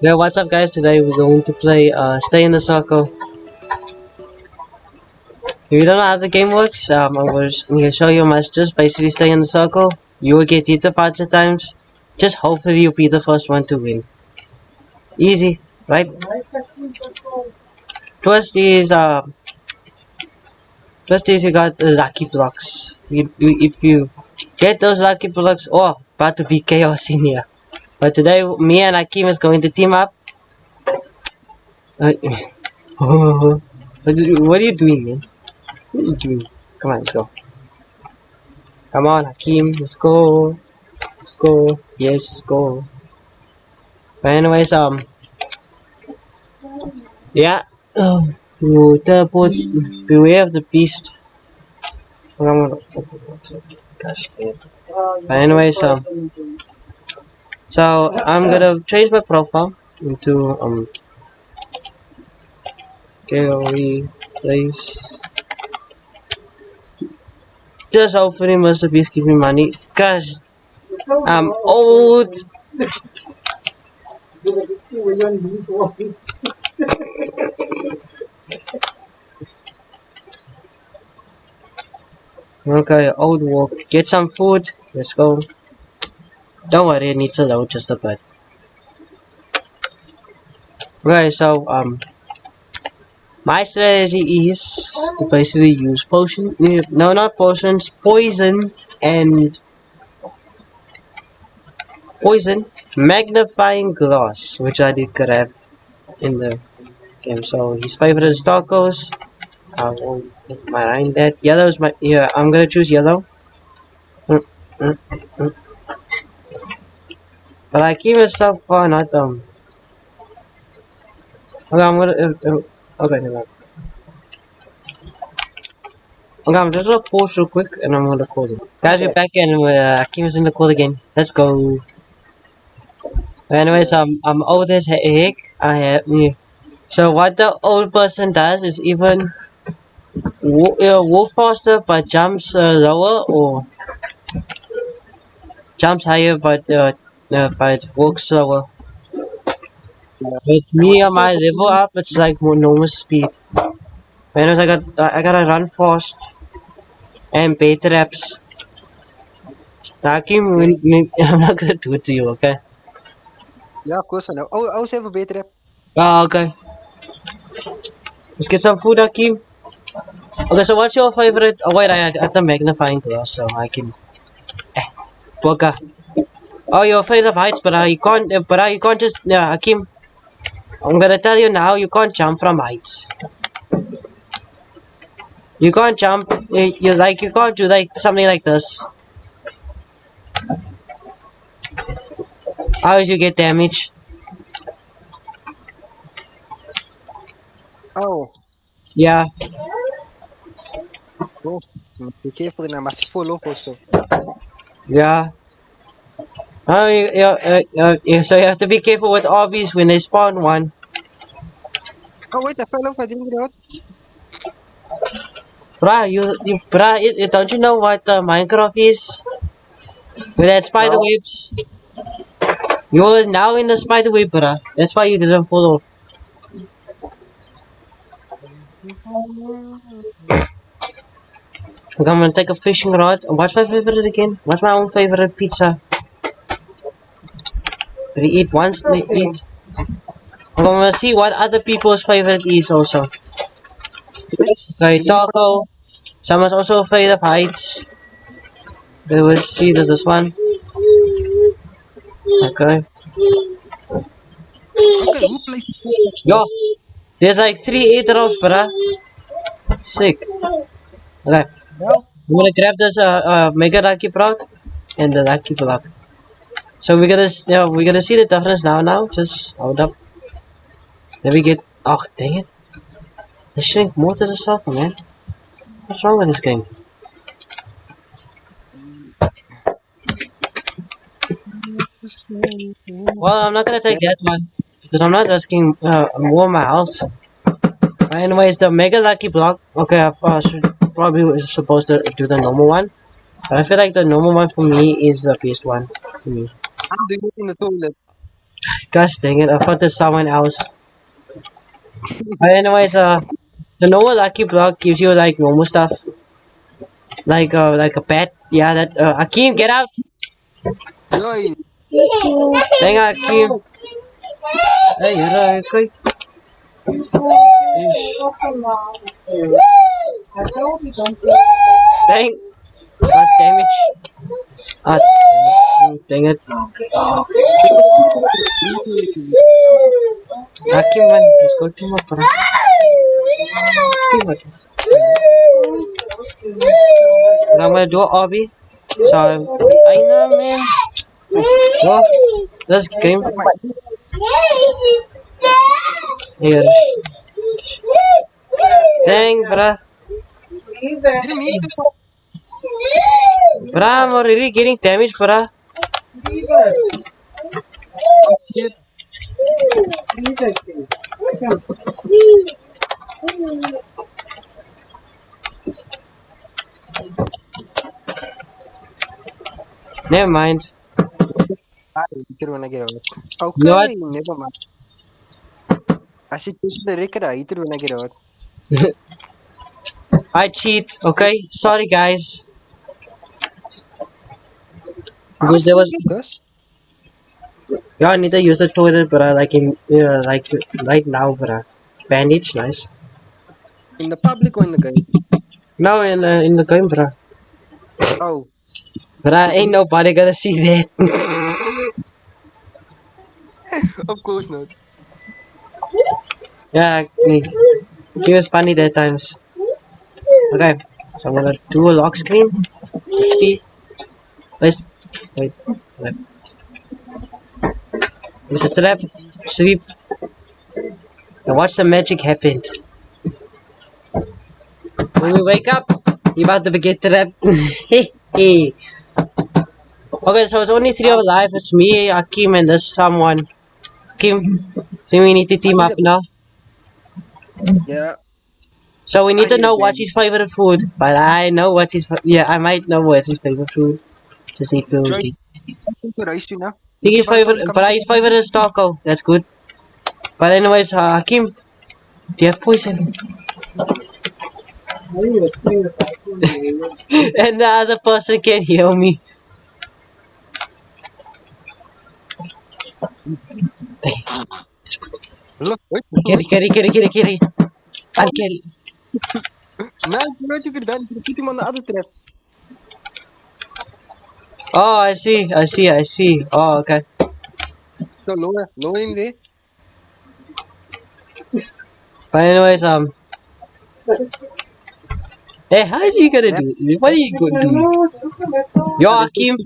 Yeah, what's up guys? Today we're going to play Stay in the Circle. If you don't know how the game works, I'm gonna show you just basically stay in the circle. You will get hit a bunch of times. Just hopefully you'll be the first one to win. Easy, right? Twist is you got lucky blocks. If you get those lucky blocks, oh, about to be chaos in here. But today me and Akim is going to team up. Uh, what are you doing, man? What are you doing? Come on, let's go. Come on, Hakim, let's go. Let's go. Yes, go. But anyways, yeah. You teleport. Beware of the beast. Gosh, damn. But anyways, so I'm gonna change my profile into gallery place. Just hopefully Mr. Beast give me money. Gosh, I'm old. Okay, old walk. Get some food. Let's go. Don't worry, it needs to load just a bit. Okay, so my strategy is to basically use potion. No, not potions. Poison, magnifying glass, which I did grab in the game. So his favorite is tacos. I won't mind that. Yellow is my I'm gonna choose yellow. But I keep it so far, not Okay, I'm gonna. Okay, never mind. Okay, I'm just gonna pause real quick and I'm gonna call them. Guys, we're back and Akim is in the call again. Let's go. Anyways, I'm old as heck. I have me. So what the old person does is even walk faster but jumps lower, or jumps higher but walks slower. With me on my level up, it's like more normal speed. Anyways, I gotta run fast and bear traps. Hakim, I'm not gonna do it to you, okay? Yeah, of course I know. Oh, I also have a bait trap. Oh, okay. Let's get some food, Hakim. Okay, so what's your favorite? Oh wait, I got the magnifying glass, so I can. Boga. Oh, you're afraid of heights, but you can't just. Hakim. I'm gonna tell you now, you can't jump from heights. You can't jump. You can't do like something like this. How is you get damage? Oh, Yeah. oh. Be careful and I must follow also. Yeah. Oh, so you have to be careful with obbies when they spawn one. Oh wait, I fell off. I didn't get out. Don't you know what Minecraft is? With that spider No. webs. You're now in the spider web, bruh. That's why you didn't follow. Okay, I'm gonna take a fishing rod. What's my favorite again? What's my own favorite pizza? Did he eat once? Did he eat? I'm gonna see what other people's favorite is also. Okay, taco. Someone's also afraid of heights. Okay, we'll see this one. Okay. Okay, who plays? Yo, there's like 3 airdrops, bruh. Sick. Okay. Well, I'm gonna grab this mega lucky block and the lucky block. So we're gonna see the difference now. Just hold up. Let me get. Oh dang it! They shrink more to the circle, man. What's wrong with this game? Well, I'm not gonna take that one because I'm not risking more of my house. Anyways, the mega lucky block. Okay, I should probably supposed to do the normal one, but I feel like the normal one for me is the best one for me. I'm doing it in the toilet. gosh dang it, I thought there's someone else. But anyways, the normal lucky block gives you like normal stuff. Like a pet. Yeah, that Akeem, get out! Yoy. Dang Akeem. Hey, okay. Dang. God damn it. Ah, dang it. Akeem man, let's go to my para. I'm gonna do an obby. So I know man. Go. This game. Here. Dang, bruh. Didn't mean to. Bruh, I'm already getting damaged, bruh. Shit. Never mind. I eater when I get out. You know what? Okay, never mind. I should use the record eater when I get out. I cheat, okay? Sorry, guys. Because there was. This? Yeah, I need to use the toilet, bruh. Like right now, bruh. Bandage, nice. In the public or in the game? No, in the game, bruh. Oh, Bruh, ain't nobody gonna see that. of course not. Yeah, he was funny that times. Okay, so I'm gonna do a lock screen. See, let's wait. Trap. There's a trap. Sleep. Now watch the magic happened. When we wake up, you about to get trapped. Hey. Okay, so it's only 3 of us alive. It's me, Akeem, and there's someone. Akeem, so we need to team up now. Yeah. So we need I to need know a what's baby. his favorite food. But I know what's his. Yeah, I might know what's his favorite food. Just need to. Try to raise you now. think his favorite, but his favorite is taco. That's good. But anyways, Hakim, do you have poison? And the other person can hear me. Look, wait. Carry. I'll carry. Now you know what you could have done. You could put him on the other trap. Oh, I see. Oh, okay. So lower him there. But anyways, hey, how is he gonna do it? What are you gonna do? Yo, Hakim,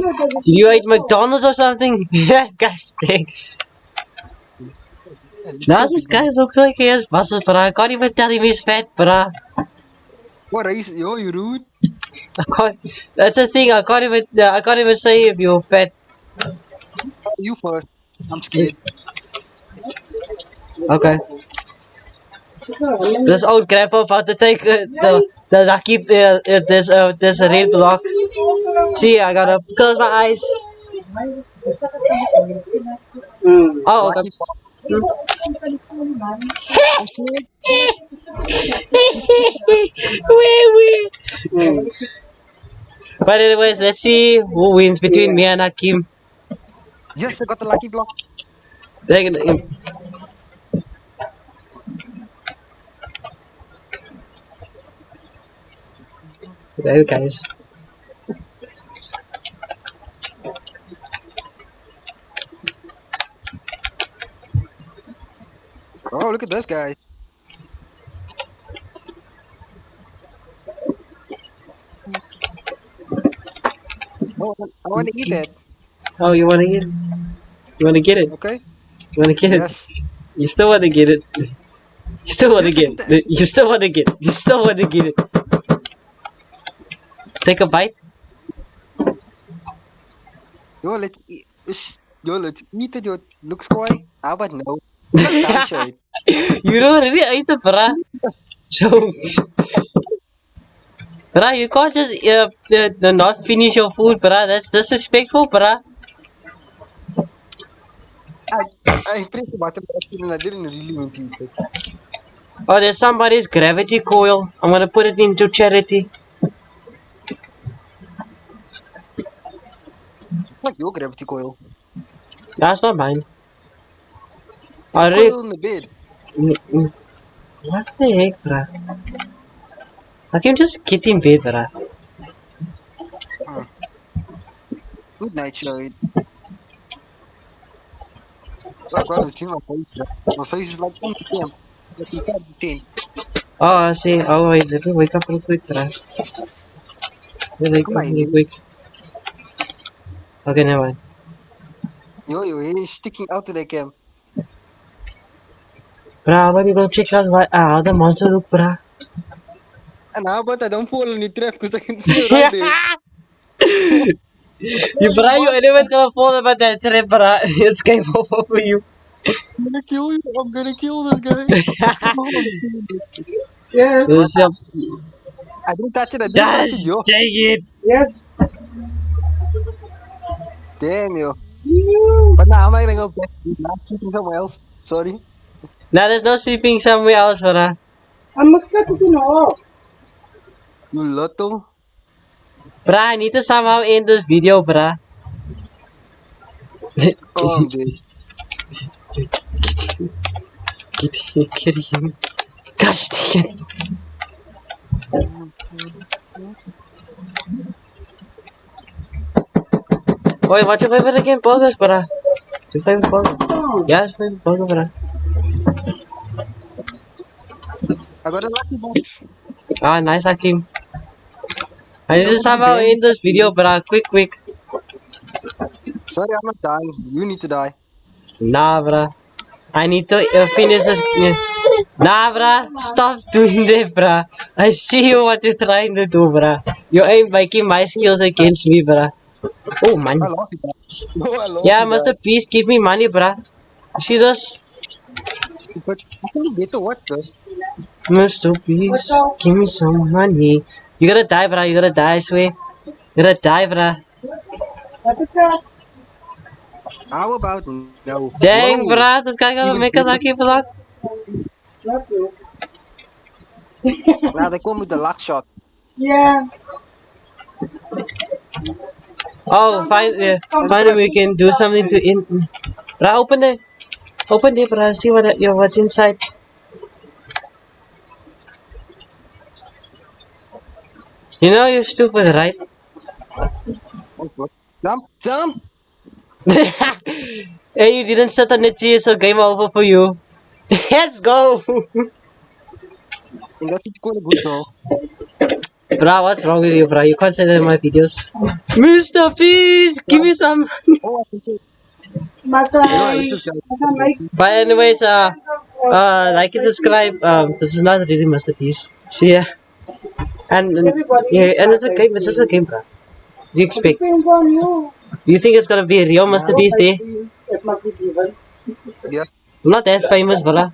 did you eat McDonald's or something? Yeah, gosh dang. Now this guy looks like he has muscles, but I can't even tell him he's fat, bruh. What race? Yo, you rude. That's the thing. I can't even say if you're fat. You first. I'm scared. Okay. This old grandpa about to take the lucky this red block. See, I gotta close my eyes. Oh, okay. Wee. But anyways, let's see who wins between me and Hakim. Yes, I got the lucky block. They're gonna- There, guys. Oh, look at this guy. Oh, I want to eat that. Oh, you wanna get it? You wanna get it? Okay. You wanna get it? Yes. You still wanna get it? You still wanna Yes, get it? You still wanna get it? You still wanna get it? Take a bite. Yo, let's eat. Yo, let's eat it. Yo, looks kawaii. How about no? Dumb shit. You don't really eat it, bruh. So, bruh, you can't just not finish your food, bruh. That's disrespectful, bruh. I pressed the button and I didn't really mean to use it. Oh, there's somebody's gravity coil. I'm gonna put it into charity. It's like your gravity coil. That's not mine. It's I a really. coil in the bed. What the heck, bruh? I can just get in bed, bruh. Good night, Shahid. Oh god, I've seen my face. My face is like 10 p.m. Like you can't be 10. Oh, I see. Oh, wait, let me wake up real quick, bruh. Let me wake Come up on, real quick. Okay, never mind. your hair is sticking out of the cam. Bruh, when you go check out how the monster look, bruh? And how about I don't fall in the trap because I can see you right there. You, bruh, you anyways gonna fall about that trap, bruh. It's game over for you. I'm gonna kill you. I'm gonna kill this guy. Yes. This is- I didn't touch it. I didn't touch Dash, it, yo. dang it. Yes. Damn, yo. But now I'm not gonna go back. I'm shooting somewhere else. Sorry. Now there's no sleeping somewhere else, bruh. I must cut it off. You lotto. Bruh, I need to somehow end this video, bruh. Oh, I'm dead. Get him. Gosh dang it. Wait, what's your favorite again? Burgers, bruh. Your favorite burger? Yeah, it's favorite burger, bruh. I got a lucky box. Ah, nice, Hakim. I need to somehow end this video, bruh. Quick. Sorry, I'm not dying. You need to die. Nah, bruh. I need to finish this. Nah, bruh. Stop doing that, bruh. I see you what you're trying to do, bruh. You ain't making my skills against me, bruh. Oh, money. I lost it. No, I lost Yeah, it. Mr. Beast, give me money, bruh. You see this? But I can get to what first? Mr. Beast, give me some money. You gotta die, bruh. You gotta die, I swear. You gotta die, bruh. What is that? How about no? Dang, Whoa. bruh. This guy gonna Even make us better. lucky vlog. Not you. Now they come with the luck shot. Yeah. Oh, finally we can do something to in. Bruh, open it. Open it, bruh. See what's inside. You know you're stupid, right? Oh, what? Jump! Hey, you didn't set on the chair, so game over for you. Let's go! And that's quite a good goal. Bruh, what's wrong with you, bruh? You can't say that in my videos. Mr. Fish, give me some. Oh, I think it. Masai. Masai. But anyways, like and subscribe. This is not really masterpiece. See ya. And yeah, and it's a game. It's just a game, bruh. What do you expect? Depends on you. Do you think it's gonna be a real masterpiece there? It must be given. Yeah. I'm not that famous, bruh.